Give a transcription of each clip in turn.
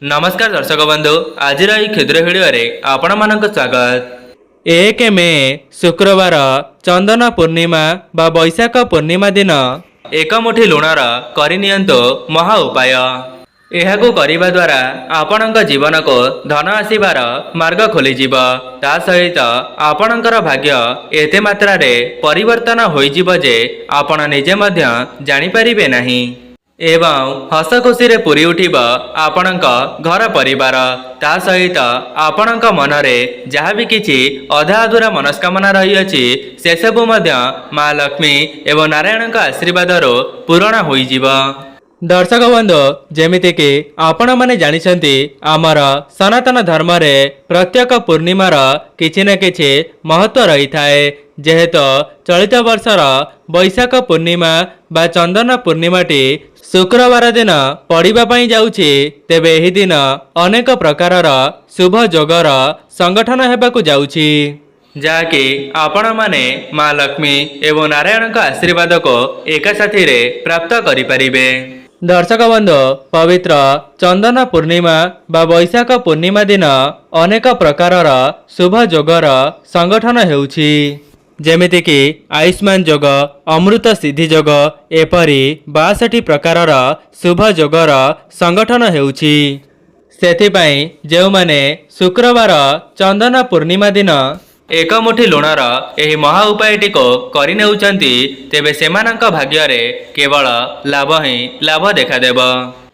नमस्कार दर्शक बंधु आज क्षुद्र भिडियो आपण मानक स्वागत। 1 मे शुक्रवार चंदन पूर्णिमा बा बैशाख पूर्णिमा दिन एक मुठी लुणर करनियंतु महा उपाय। एहाकु करिबा द्वारा आपणक जीवन को धन आसीबार मार्ग खोलीजिब। ता सहित आपणकर भाग्य एते मात्रा रे परिवर्तन होइजिब जे आपण निजे मध्य जानि परिबे नाही एवं हस खुशी रे पूरी उठिब आपणक घर परिवार। ता सहित आपणक मनरे जहाँ भी किछि अधा अधूरा मनस्कामना रही अछि से सबु मध्य माँ लक्ष्मी एवं नारायण आशीर्वाद पूरण होइजिब। दर्शक बंधु जेमिति कि आपण माने जानिछंती आमर सनातन धर्म रे प्रत्येक पूर्णिमार किछि न किछि महत्व रही थाए। जेहेतु चलित वर्षर बैशाख पूर्णिमा बा चंदन पूर्णिमाटी शुक्रवार दिन पड़िबा पई जाउछि, तेबे एही दिन अनेक प्रकारर शुभ जोगर संगठन हेबाकु जाउछि, जाकि आपण माने माँ लक्ष्मी एवं नारायण का आशीर्वाद को एका साथी रे प्राप्त करि परिबे। दर्शक बंधु पवित्र चंदन पूर्णिमा बा बैशाख पूर्णिमा दिन अनेक प्रकारर शुभ जोगर संगठन हेउछि, जेमिति कि आयुष्मान जोग, अमृत सिद्धि जोग, एपरी 62 प्रकारर शुभ जोगर संगठन हेउछि। सेथिपाई जो माने शुक्रवार चंदन पूर्णिमा दिन एक मुठी लुणर एही महा उपायटी को करि नेउचंती, तेबे सेमानक भाग्य रे केवल लाभ ही लाभ देखादेव।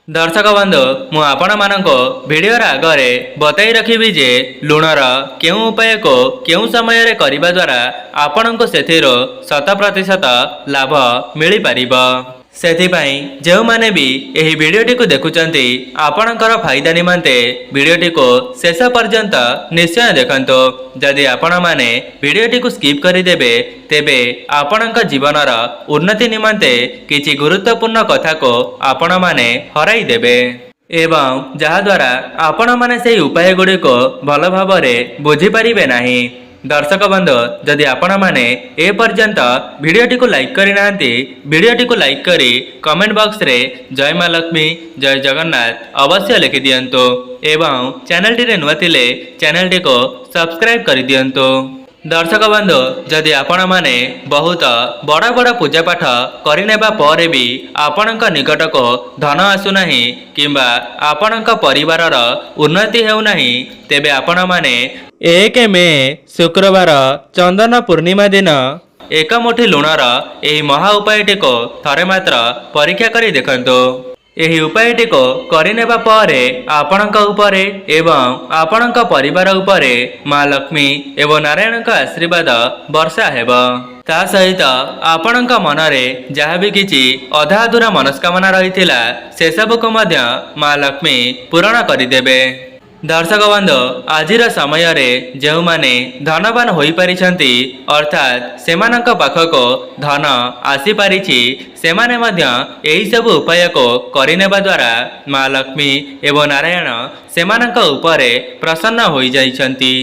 दर्शक बंधु मु आपण मानको भिडियो आगरे बताई रखिबी जे लुणर केउ उपाय को केउ समय रे करिबा द्वारा आपणको सेथिरो 100% लाभ मिली परिबो। सेथिपाई जो माने भी एही भिडियोटी को देखुचंती आपणकर फायदा निमंते भिडियोटी को शेष पर्यंत निश्चय देखंतो। जदि आपण माने भिडियोटी को स्किप करि देबे तेबे आपणक जीवनर उन्नति निमंते किछि गुरुत्वपूर्ण कथा को आपण माने हराई देबे एवं जहा द्वारा आपण माने सेही उपाय गुडी को भल भाबरे बुझी परिबे नाही। दर्शक बंधु जदि आपण माने ए पर्यंत भिडियोटी को लाइक करि नांती, भिडियोटी को लाइक करी कमेंट बॉक्स रे जय माँ लक्ष्मी जय जगन्नाथ अवश्य लिखि दियंतो एवं चैनल टी रे नुआ थिले चैनल टी को सब्सक्राइब करि दियंतो। दर्शक बंधु जदि आपण माने बहुत बड़ा बड़ा पूजा पाठ करिनेबा परे भी आपणक निकट को धन आसु नाही किंबा आपणक परिवारर उन्नति हेउ नाही, तेबे आपण माने 1 मे शुक्रवार चंदन पूर्णिमा दिन एक मुठी लुणर एही महा उपायटी को थरे मात्र परीक्षा करी देखंतो। एही उपायटी को करिनेबा परे आपणक उपरे एवं आपणक परिवार उपरे माँ लक्ष्मी एवं नारायण का आशीर्वाद वर्षा हेबो। ता सहित आपणक मनरे जहाँ भी किछि अधा अधूरा मनस्कामना रहिथिला से सब को मध्य माँ लक्ष्मी पूरण करिदेबे। दर्शक बंधु आजिर समय रे जो माने धनवान होई परिछंती अर्थात सेमानक पाखको धन आसी पारिछि, सेमाने मध्य एही सब उपाय को करिनेबा द्वारा माँ लक्ष्मी एवं नारायण सेमानक उपरे प्रसन्न होई जाइछंती,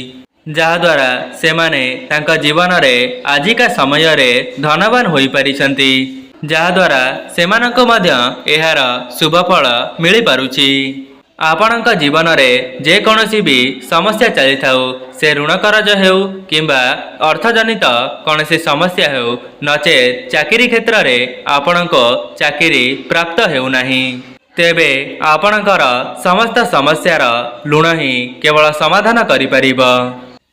जहा द्वारा सेमाने तांका जीवन रे आजिका समय रे धनवान होई परिछंती, जहा द्वारा सेमानक मध्य एहार शुभ फल मिली पारुछि। आपणक जीवन रे जे कोनोसी भी समस्या चली थाउ, से ऋण करज हेउ किंबा अर्थजनित कोनोसी समस्या हेउ नचेत चाकरी क्षेत्र रे आपणको चाकरी प्राप्त हेउ नाही, तेबे आपणकर समस्त समस्यार लुण ही केवल समाधान करि परिबो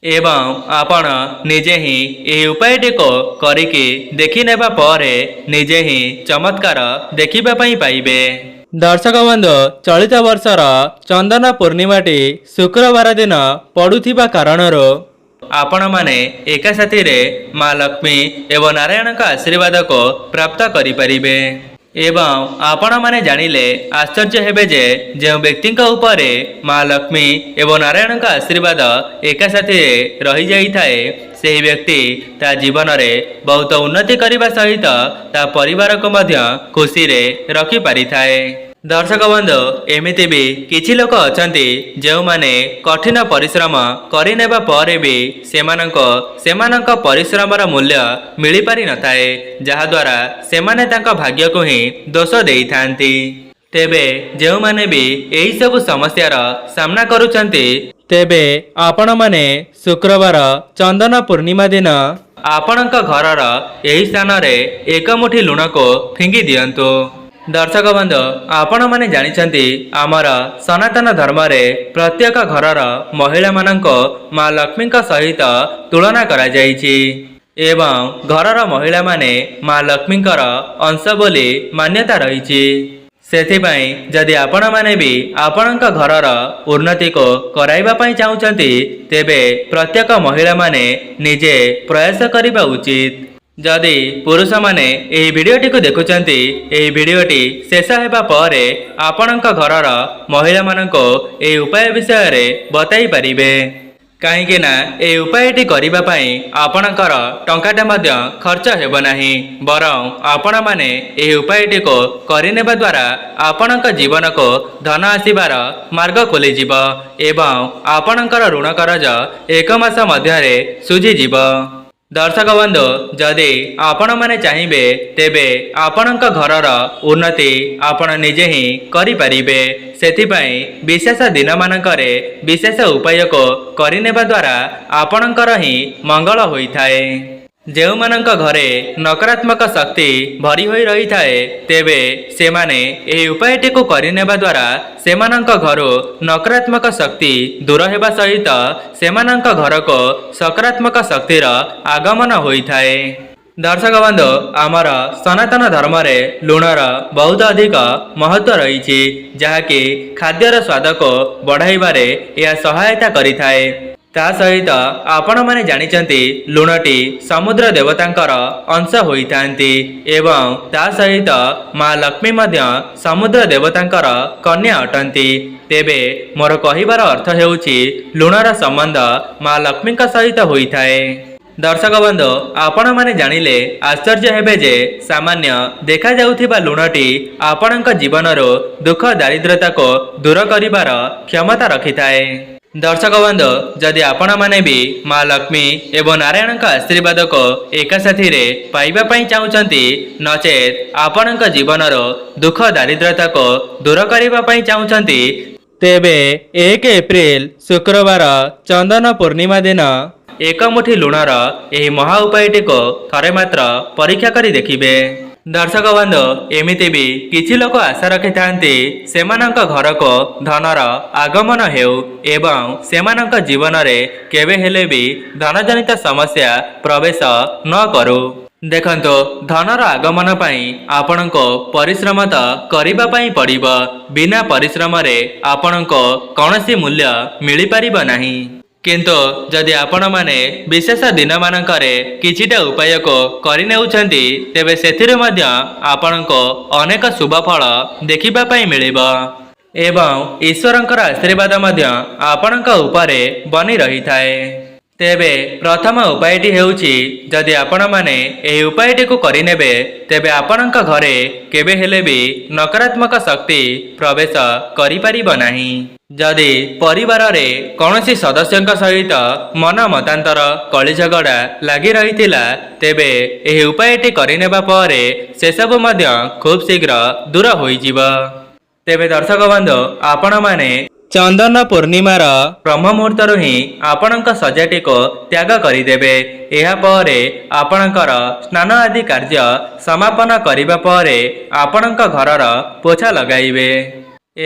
एवं आपण निजे ही एही उपायटी को करिके देखि नेबा परे निजे ही चमत्कार देखिबा पई पाइबे। दर्शक बंधु चलित वर्षर चंदन पूर्णिमाटी शुक्रवार दिन पड़ुथिबा कारणरो आपण माने एका साथी रे माँ लक्ष्मी एवं नारायण का आशीर्वाद को प्राप्त करि परिबे एवं आपण माने जानिले आश्चर्य हेबे जे जो व्यक्ति उपरे माँ लक्ष्मी एवं नारायण का आशीर्वाद एका साथी रही जाई थाए से व्यक्ति ता जीवन रे बहुत उन्नति करने सहित ता परिवार को मध्य खुशी रे रखी पारि थाए। दर्शक बंधु एमिति भी किछि लोक अछंती जो माने कठिन परिश्रम करिनेबा परे भी सेमानक परिश्रमर मूल्य मिली पारि न थाए, जहा द्वारा सेमाने तांका भाग्य को ही दोष देई थांती। ତେବେ ଯେଉଁମାନେ ବି ଏହି ସବୁ ସମସ୍ୟାର ସାମ୍ନା କରୁଛନ୍ତି ତେବେ ଆପଣମାନେ ଶୁକ୍ରବାର ଚନ୍ଦନ ପୂର୍ଣ୍ଣିମା ଦିନ ଆପଣଙ୍କ ଘରର ଏହି ସ୍ଥାନରେ ଏକ ମୁଠି ଲୁଣକୁ ଫିଙ୍ଗି ଦିଅନ୍ତୁ। ଦର୍ଶକ ବନ୍ଧୁ, ଆପଣମାନେ ଜାଣିଛନ୍ତି ଆମର ସନାତନ ଧର୍ମରେ ପ୍ରତ୍ୟେକ ଘରର ମହିଳାମାନଙ୍କୁ ମା ଲକ୍ଷ୍ମୀଙ୍କ ସହିତ ତୁଳନା କରାଯାଇଛି ଏବଂ ଘରର ମହିଳାମାନେ ମା ଲକ୍ଷ୍ମୀଙ୍କର ଅଂଶ ବୋଲି ମାନ୍ୟତା ରହିଛି। ସେଥିପାଇଁ ଯଦି ଆପଣମାନେ ବି ଆପଣଙ୍କ ଘରର ଉନ୍ନତିକୁ କରାଇବା ପାଇଁ ଚାହୁଁଛନ୍ତି ତେବେ ପ୍ରତ୍ୟେକ ମହିଳାମାନେ ନିଜେ ପ୍ରୟାସ କରିବା ଉଚିତ। ଯଦି ପୁରୁଷମାନେ ଏହି ଭିଡ଼ିଓଟିକୁ ଦେଖୁଛନ୍ତି, ଏହି ଭିଡ଼ିଓଟି ଶେଷ ହେବା ପରେ ଆପଣଙ୍କ ଘରର ମହିଳାମାନଙ୍କୁ ଏହି ଉପାୟ ବିଷୟରେ ବତାଇ ପାରିବେ। କାହିଁକି ନା ଏହି ଉପାୟଟି କରିବା ପାଇଁ ଆପଣଙ୍କର ଟଙ୍କାଟେ ମଧ୍ୟ ଖର୍ଚ୍ଚ ହେବ ନାହିଁ, ବରଂ ଆପଣମାନେ ଏହି ଉପାୟଟିକୁ କରିନେବା ଦ୍ୱାରା ଆପଣଙ୍କ ଜୀବନକୁ ଧନ ଆସିବାର ମାର୍ଗ ଖୋଲିଯିବ ଏବଂ ଆପଣଙ୍କର ଋଣ କରଜ 1 ମାସ ମଧ୍ୟରେ ଶୁଝିଯିବ। ଦର୍ଶକ ବନ୍ଧୁ, ଯଦି ଆପଣମାନେ ଚାହିଁବେ ତେବେ ଆପଣଙ୍କ ଘରର ଉନ୍ନତି ଆପଣ ନିଜେ ହିଁ କରିପାରିବେ। ସେଥିପାଇଁ ବିଶେଷ ଦିନମାନଙ୍କରେ ବିଶେଷ ଉପାୟକୁ କରିନେବା ଦ୍ୱାରା ଆପଣଙ୍କର ହିଁ ମଙ୍ଗଳ ହୋଇଥାଏ। ଯେଉଁମାନଙ୍କ ଘରେ ନକାରାତ୍ମକ ଶକ୍ତି ଭରି ହୋଇ ରହିଥାଏ ତେବେ ସେମାନେ ଏହି ଉପାୟଟିକୁ କରିନେବା ଦ୍ୱାରା ସେମାନଙ୍କ ଘରୁ ନକାରାତ୍ମକ ଶକ୍ତି ଦୂର ହେବା ସହିତ ସେମାନଙ୍କ ଘରକୁ ସକାରାତ୍ମକ ଶକ୍ତିର ଆଗମନ ହୋଇଥାଏ। ଦର୍ଶକ ବନ୍ଧୁ, ଆମର ସନାତନ ଧର୍ମରେ ଲୁଣର ବହୁତ ଅଧିକ ମହତ୍ଵ ରହିଛି, ଯାହାକି ଖାଦ୍ୟର ସ୍ୱାଦକୁ ବଢ଼ାଇବାରେ ଏହା ସହାୟତା କରିଥାଏ। ତା ସହିତ ଆପଣମାନେ ଜାଣିଛନ୍ତି ଲୁଣଟି ସମୁଦ୍ର ଦେବତାଙ୍କର ଅଂଶ ହୋଇଥାନ୍ତି ଏବଂ ତା ସହିତ ମା ଲକ୍ଷ୍ମୀ ମଧ୍ୟ ସମୁଦ୍ର ଦେବତାଙ୍କର କନ୍ୟା ଅଟନ୍ତି। ତେବେ ମୋର କହିବାର ଅର୍ଥ ହେଉଛି ଲୁଣର ସମ୍ବନ୍ଧ ମା ଲକ୍ଷ୍ମୀଙ୍କ ସହିତ ହୋଇଥାଏ। ଦର୍ଶକ ବନ୍ଧୁ, ଆପଣମାନେ ଜାଣିଲେ ଆଶ୍ଚର୍ଯ୍ୟ ହେବେ ଯେ ସାମାନ୍ୟ ଦେଖାଯାଉଥିବା ଲୁଣଟି ଆପଣଙ୍କ ଜୀବନରୁ ଦୁଃଖ ଦାରିଦ୍ର୍ୟତାକୁ ଦୂର କରିବାର କ୍ଷମତା ରଖିଥାଏ। ଦର୍ଶକ ବନ୍ଧୁ, ଯଦି ଆପଣମାନେ ବି ମା ଲକ୍ଷ୍ମୀ ଏବଂ ନାରାୟଣଙ୍କ ଆଶୀର୍ବାଦକୁ ଏକା ସାଥିରେ ପାଇବା ପାଇଁ ଚାହୁଁଛନ୍ତି, ନଚେତ୍ ଆପଣଙ୍କ ଜୀବନରୁ ଦୁଃଖ ଦାରିଦ୍ର୍ୟତାକୁ ଦୂର କରିବା ପାଇଁ ଚାହୁଁଛନ୍ତି, ତେବେ 1 ଏପ୍ରିଲ ଶୁକ୍ରବାର ଚନ୍ଦନ ପୂର୍ଣ୍ଣିମା ଦିନ 1 ମୁଠି ଲୁଣର ଏହି ମହା ଉପାୟଟିକୁ ଥରେ ମାତ୍ର ପରୀକ୍ଷା କରି ଦେଖିବେ। ଦର୍ଶକ ବନ୍ଧୁ, ଏମିତି ବି କିଛି ଲୋକ ଆଶା ରଖିଥାନ୍ତି ସେମାନଙ୍କ ଘରକୁ ଧନର ଆଗମନ ହେଉ ଏବଂ ସେମାନଙ୍କ ଜୀବନରେ କେବେ ହେଲେ ବି ଧନଜନିତ ସମସ୍ୟା ପ୍ରବେଶ ନ କରୁ। ଦେଖନ୍ତୁ, ଧନର ଆଗମନ ପାଇଁ ଆପଣଙ୍କୁ ପରିଶ୍ରମ ତ କରିବା ପାଇଁ ପଡ଼ିବ। ବିନା ପରିଶ୍ରମରେ ଆପଣଙ୍କୁ କୌଣସି ମୂଲ୍ୟ ମିଳିପାରିବ ନାହିଁ। କିନ୍ତୁ ଯଦି ଆପଣମାନେ ବିଶେଷ ଦିନମାନଙ୍କରେ କିଛିଟା ଉପାୟକୁ କରିନେଉଛନ୍ତି ତେବେ ସେଥିରୁ ମଧ୍ୟ ଆପଣଙ୍କୁ ଅନେକ ଶୁଭ ଫଳ ଦେଖିବା ପାଇଁ ମିଳିବ ଏବଂ ଈଶ୍ୱରଙ୍କର ଆଶୀର୍ବାଦ ମଧ୍ୟ ଆପଣଙ୍କ ଉପରେ ବନି ରହିଥାଏ। ତେବେ ପ୍ରଥମ ଉପାୟଟି ହେଉଛି, ଯଦି ଆପଣମାନେ ଏହି ଉପାୟଟିକୁ କରିନେବେ ତେବେ ଆପଣଙ୍କ ଘରେ କେବେ ହେଲେ ବି ନକାରାତ୍ମକ ଶକ୍ତି ପ୍ରବେଶ କରିପାରିବ ନାହିଁ। ଯଦି ପରିବାରରେ କୌଣସି ସଦସ୍ୟଙ୍କ ସହିତ ମନ ମତାନ୍ତର କଳିଝଗଡ଼ା ଲାଗି ରହିଥିଲା ତେବେ ଏହି ଉପାୟଟି କରିନେବା ପରେ ସେସବୁ ମଧ୍ୟ ଖୁବ୍ ଶୀଘ୍ର ଦୂର ହୋଇଯିବ। ତେବେ ଦର୍ଶକ ବନ୍ଧୁ, ଆପଣମାନେ ଚନ୍ଦନ ପୂର୍ଣ୍ଣିମାର ବ୍ରହ୍ମ ମୁହୂର୍ତ୍ତରୁ ହିଁ ଆପଣଙ୍କ ଶଯ୍ୟାଟିକୁ ତ୍ୟାଗ କରିଦେବେ। ଏହାପରେ ଆପଣଙ୍କର ସ୍ନାନ ଆଦି କାର୍ଯ୍ୟ ସମାପନ କରିବା ପରେ ଆପଣଙ୍କ ଘରର ପୋଛା ଲଗାଇବେ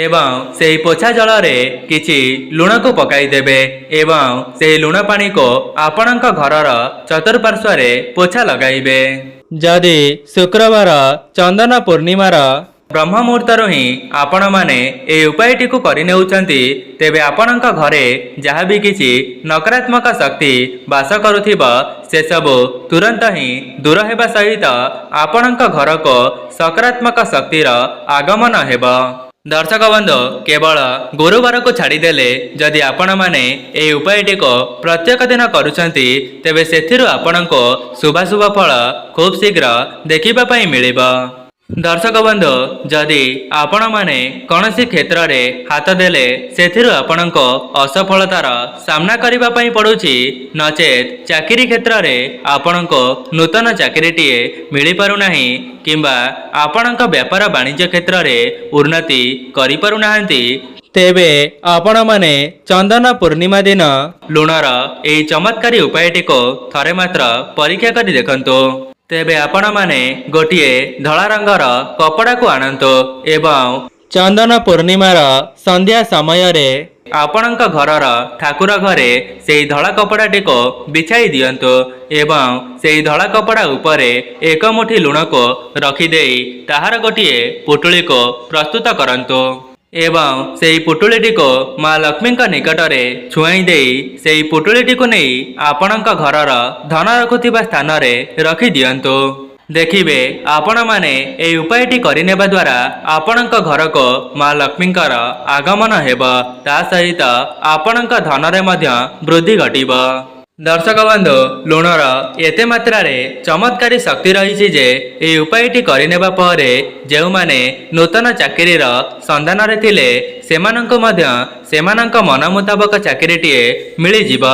ଏବଂ ସେହି ପୋଛା ଜଳରେ କିଛି ଲୁଣକୁ ପକାଇଦେବେ ଏବଂ ସେହି ଲୁଣ ପାଣିକୁ ଆପଣଙ୍କ ଘରର ଚତୁଃପାର୍ଶ୍ୱରେ ପୋଛା ଲଗାଇବେ। ଯଦି ଶୁକ୍ରବାର ଚନ୍ଦନ ପୂର୍ଣ୍ଣିମାର ବ୍ରହ୍ମ ମୁହୂର୍ତ୍ତରୁ ହିଁ ଆପଣମାନେ ଏହି ଉପାୟଟିକୁ କରିନେଉଛନ୍ତି ତେବେ ଆପଣଙ୍କ ଘରେ ଯାହା ବି କିଛି ନକାରାତ୍ମକ ଶକ୍ତି ବାସ କରୁଥିବ ସେସବୁ ତୁରନ୍ତ ହିଁ ଦୂର ହେବା ସହିତ ଆପଣଙ୍କ ଘରକୁ ସକାରାତ୍ମକ ଶକ୍ତିର ଆଗମନ ହେବ। ଦର୍ଶକ ବନ୍ଧୁ, କେବଳ ଗୁରୁବାରକୁ ଛାଡ଼ିଦେଲେ ଯଦି ଆପଣମାନେ ଏହି ଉପାୟଟିକୁ ପ୍ରତ୍ୟେକ ଦିନ କରୁଛନ୍ତି ତେବେ ସେଥିରୁ ଆପଣଙ୍କୁ ଶୁଭାଶୁଭ ଫଳ ଖୁବ୍ ଶୀଘ୍ର ଦେଖିବା ପାଇଁ ମିଳିବ। दर्शक बंधु जदि आपण माने कौनसी क्षेत्र रे हाथ देले सेथिरु आपणको असफलतार सामना करिबा पई पडुछि नचेत चाकरी क्षेत्र रे आपणको नूतन चाकरीटीए मिली पारु नाही किंबा आपणको व्यापार वाणिज्य क्षेत्र रे उन्नति करि पारु नाहंती तेबे आपण माने चंदन पूर्णिमा दिन लुणर एही चमत्कारी उपायटी को थरे मात्र परीक्षा करि देखंतु। तेबे आपण माने गोटिए धला रंगर कपड़ा को आनंतु एवं चंदन पूर्णिमार संध्या समय रे आपणक घरर ठाकुर घरे सेही धला कपड़ाटी को बिछाई दियंतु एवं सेही धला कपड़ा उपरे एक मुठी लुण को रखिदेई ताहार गोटिए पुटुली को प्रस्तुत करंतु एवं सेही पुटुलीटी को माँ लक्ष्मी निकटरे छुआई देई सेही पुटुलीटी को नहीं आपणक घरर धन रखुथिबा स्थान रे रखि दियंतु। देखिबे आपण माने एई उपायटी करिनेबा द्वारा आपणक घर को माँ लक्ष्मींकर आगमन हेब ता सहित आपणक धन रे मध्य वृद्धि घटिब। दर्शक बंधु लुणर एते मात्रा रे चमत्कारी शक्ति रही जे एई उपायटी करिनेबा परे जेउ माने नूतन चाकरीर संधान रे थिले सेमानंको मध्य सेमानंक मन मुताबक चाकरीटीए मिली जिव।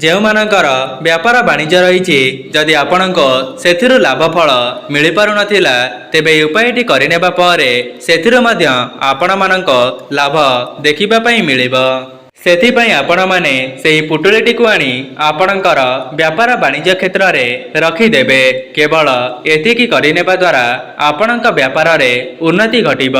जेउ मानकर व्यापार वाणिज्य रही जदि आपणको सेथिरु लाभफल मिली पारु नथिला तेबे एई उपायटी करिनेबा परे सेथिरु मध्य आपण मानंको लाभ देखिबा पई मिलिब। सेथिपाई आपण माने सेही पुटुलीटी को आनी आपणकर व्यापार वाणिज्य क्षेत्र रे रखिदेबे केवल एतिकी करिनेबा द्वारा आपणक व्यापार रे उन्नति घटिब।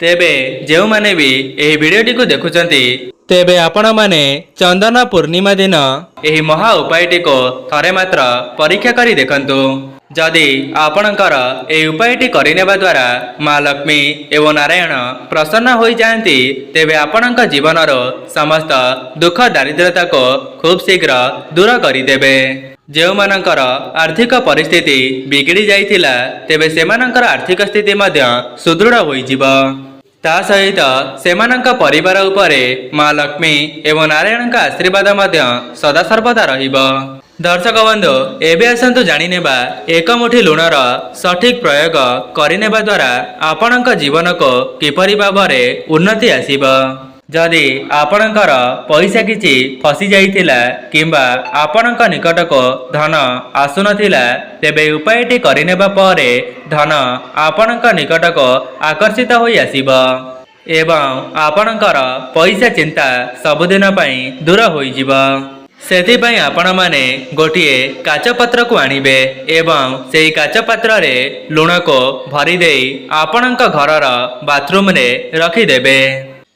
तेबे जेउ माने भी एही वीडियोटी को देखुचंती तेबे आपण माने चंदन पूर्णिमा दिन एही महा उपायटी को थरे मात्र परीक्षा करी देखंतु। जदि आपणकर एही उपायटी करिनेबा द्वारा माँ लक्ष्मी एवं नारायण प्रसन्न होई जायंती तेबे आपणक जीवनर समस्त दुख दारिद्रता को खूब शीघ्र दूर करिदेबे। जेउ मानकर आर्थिक परिस्थिति बिगड़ी जाइथिला तेबे सेमानकर आर्थिक स्थिति मध्य सुदृढ़ होई जिव। ता सहित सेमानक परिवार उपरे माँ लक्ष्मी एवं नारायणक आशीर्वाद मध्य सदा सर्वदा रहिब। दर्शक बंधु एबे आसंतु जानिनेबा एक मुठी लुणर सठिक प्रयोग करिनेबा द्वारा आपणक जीवन को किपरि भाबरे उन्नति आसीब। जदि आपणकर पैसा किछि फसी जाइथिला किंबा आपणक निकट को धन आसुनथिला तेबे उपायटी करिनेबा परे धन आपणक निकट को आकर्षित होई आसीब एवं आपणकर पैसा चिंता सबुदिन पई दूर होई जिव। सेथिपाई आपण माने गोटिए काच पत्र को आनिबे एवं सेही काच पत्र रे लुण को भरी देई आपणक घरर बाथरूम रे रखिदेबे।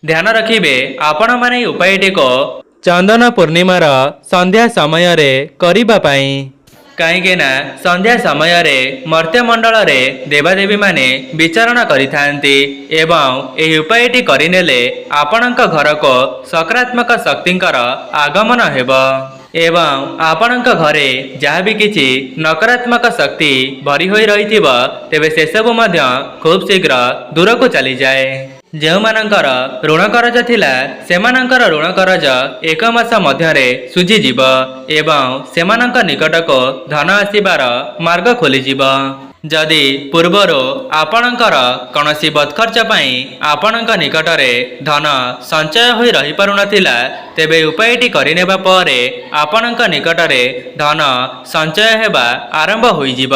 ध्यान रखिबे आपण माने उपायटी को चंदन पूर्णिमार संध्या समय रे करिबा पई कहीं संध्या समय रे मर्त्य मंडल रे देवादेवी माने विचरण करिथांती एवं एही उपायटी करिनेले आपणक घर को सकारात्मक शक्तिंकर आगमन हेब एवं आपणक घरे जहाँ भी किछि नकारात्मक शक्ति भरी होई रहिथिबो तेबे से सब मध्य खूब शीघ्र दूर को चली जाए। जेउ मानकर ऋण करज थिला सेमानकर ऋण करज एक मास मध्यरे सुझी जीव एवं सेमानक निकट को धन आसीबार मार्ग खोली जीव। जदि पूर्वरो आपणकर कौनसी बदखर्च पई आपणक निकटरे धन संचय होई रही पारु नथिला तेबे उपायटी करिनेबा परे आपणक निकटरे धन संचय हेबा आरंभ होई जीव।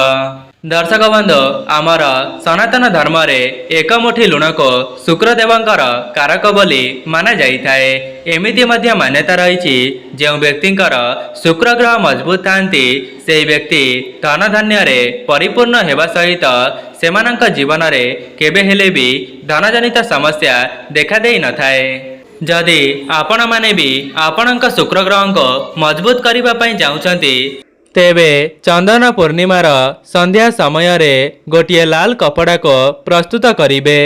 दर्शक बंधु आमर सनातन धर्म रे एक मुठी लुण को शुक्रदेवंकर कारक बोली माना जाइथाए। एमिति मध्य मान्यता रही जो व्यक्तिंकर शुक्र ग्रह मजबूत थांती से व्यक्ति धन धान्य रे परिपूर्ण हेबा सहित सेमानंक जीवन रे केबे हेले भी धनजनित समस्या देखा देई न थाए। जदि आपण माने भी आपणक शुक्र ग्रह को मजबूत करिबा पई चाहुचंती तेबे चंदन पूर्णिमार संध्या समय रे गोटिए लाल कपड़ा को प्रस्तुत करिबे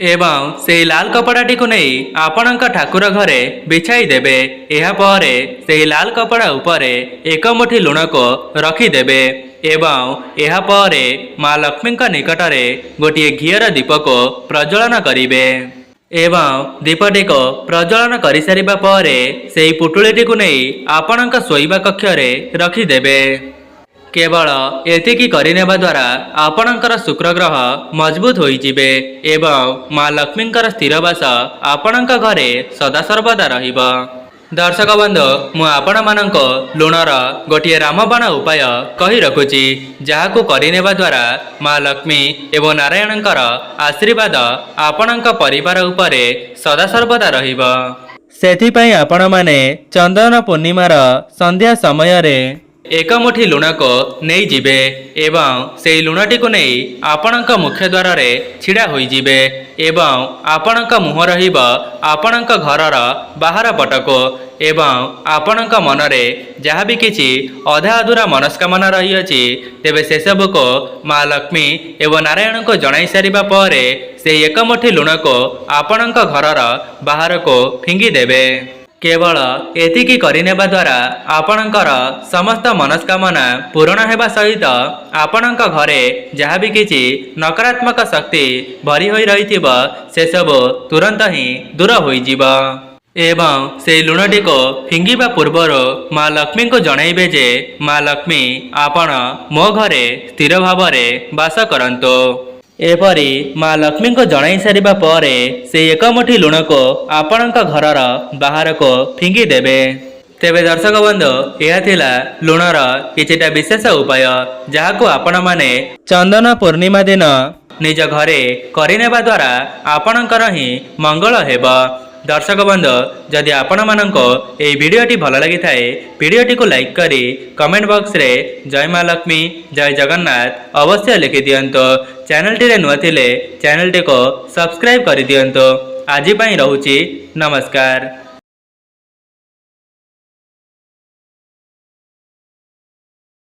एवं से लाल कपड़ाटी को नहीं आपणक ठाकुर घरे बिछाई देबे। एहा परे से लाल कपड़ा उपरे एक मुठी लुण को रखिदेबे एवं एहा परे माँ लक्ष्मी निकटरे गोटिए घीयर दीप को प्रज्वलन करिबे एवं दीपटी को प्रज्वलन कर सारिबा परे सेही पुटुलीटी को नहीं आपणक शोइबा कक्ष रे रखिदेबे। केवल एतिकी करिनेबा द्वारा आपणकर शुक्र ग्रह मजबूत होइजिबे एवं माँ लक्ष्मींकर स्थिरवास आपणक घरे सदासर्वदा रहिबो। दर्शक बंधु मु आपण मानक लुणर गोटे रामबाण उपाय कही रखुची जहाकु करिनेबा द्वारा माँ लक्ष्मी एवं नारायणकर आशीर्वाद आपणक परिवार उपरे सदासर्वदा रहिबो। सेथिपई आपण माने चंदन पूर्णिमार संध्या समय रे एक मुठी लुण को नहीं जिबे एवं से लुणटी को नहीं आपणक मुख्य द्वार रे छिड़ा होई जिबे एवं आपणक मुह रहिब आपणक घरर बाहर पटको एवं आपणक मनरे जहाँ भी किछि अधा अधूरा मनस्कामना रही अछि तेबे से सब को माँ लक्ष्मी एवं नारायण को जणाई सारिबा परे से एक मुठी लुण को आपणक घरर बाहर को फिंगी देबे। केवल एतिकी करिनेबा द्वारा आपणकर समस्त मनस्कामना पूर्ण हेबा सहित आपणक घरे जहाँ भी किछि नकारात्मक शक्ति भरी होई रहिथिब से सब तुरंत ही दूर होइजिब एवं से लुणटी को फिंगिबा पूर्वर माँ लक्ष्मी को जणाइबे जे माँ लक्ष्मी आपण मो घरे स्थिर भावरे वास करंतो। एपरी माँ लक्ष्मी को जणाई सारिबा परे से एक मुठी लुण को आपणक घरर बाहर को फिंगी देबे। तेबे दर्शक बंधु यह थिला लुणर किछिटा विशेष उपाय जहाकु आपण माने चंदन पूर्णिमा दिन निज घरे करिनेबा द्वारा आपणकर ही मंगल हेबो। दर्शक बंधु जदि आपण माननको एई वीडियोटी भल लगी थाए वीडियोटी को लाइक करी कमेंट बॉक्स रे जय माँ लक्ष्मी जय जगन्नाथ अवश्य लिखि दियंतो। चैनल टी रे नुआ थिले चैनल टी को सब्सक्राइब करि दियंतो। आजि पई रहूची नमस्कार।